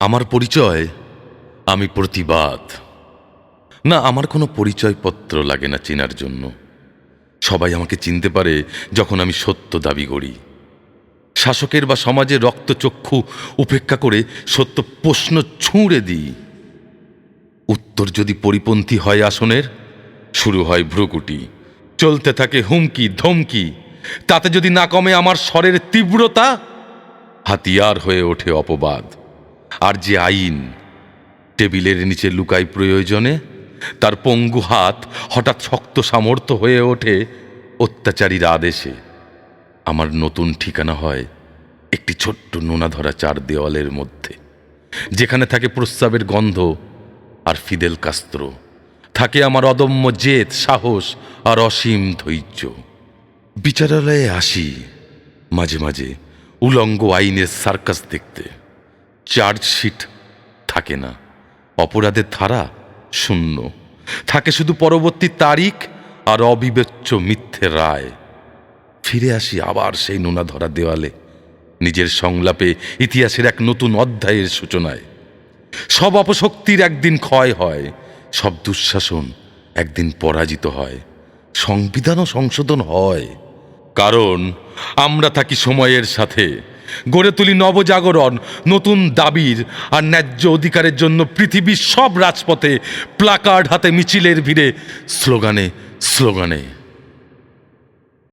আমার পরিচয়, আমি প্রতিবাদ। না, আমার কোনো পরিচয়পত্র লাগে না চেনার জন্য। সবাই আমাকে চিনতে পারে যখন আমি সত্য দাবি করি। শাসকের বা সমাজের রক্তচক্ষু উপেক্ষা করে সত্য প্রশ্ন ছুঁড়ে দিই। উত্তর যদি পরিপন্থী হয় আসনের, শুরু হয় ভ্রুকুটি, চলতে থাকে হুমকি ধমকি। তাতে যদি না কমে আমার স্বরের তীব্রতা, হাতিয়ার হয়ে ওঠে অপবাদ। আর যে আইন টেবিলের নিচে লুকায় প্রয়োজনে, তার পঙ্গু হাত হঠাৎ শক্ত সামর্থ্য হয়ে ওঠে অত্যাচারীর আদেশে। আমার নতুন ঠিকানা হয় একটি ছোট্ট নোনা ধরা চার দেওয়ালের মধ্যে, যেখানে থাকে প্রস্রাবের গন্ধ আর ফিদেল কাস্ত্রো, থাকে আমার অদম্য জেদ, সাহস আর অসীম ধৈর্য। বিচারালয়ে আসি মাঝে মাঝে উলঙ্গ আইনের সার্কাস দেখতে। চার্জশিট থাকে না, অপরাধের ধারা শূন্য, থাকে শুধু পরবর্তী তারিখ আর অবিবেচ্য মিথ্যে রায়। ফিরে আসি আবার সেই নোনা ধরা দেওয়ালে, নিজের সংলাপে ইতিহাসের এক নতুন অধ্যায়ের সূচনায়। সব অপশক্তির একদিন ক্ষয় হয়, সব দুঃশাসন একদিন পরাজিত হয়, সংবিধানও সংশোধন হয়। কারণ আমরা থাকি সময়ের সাথে, গড়ে তুলি নবজাগরণ, নতুন দাবির আর ন্যায্য অধিকারের জন্য পৃথিবীর সব রাজপথে, প্লাকার্ড হাতে, মিছিলের ভিড়ে, স্লোগানে স্লোগানে।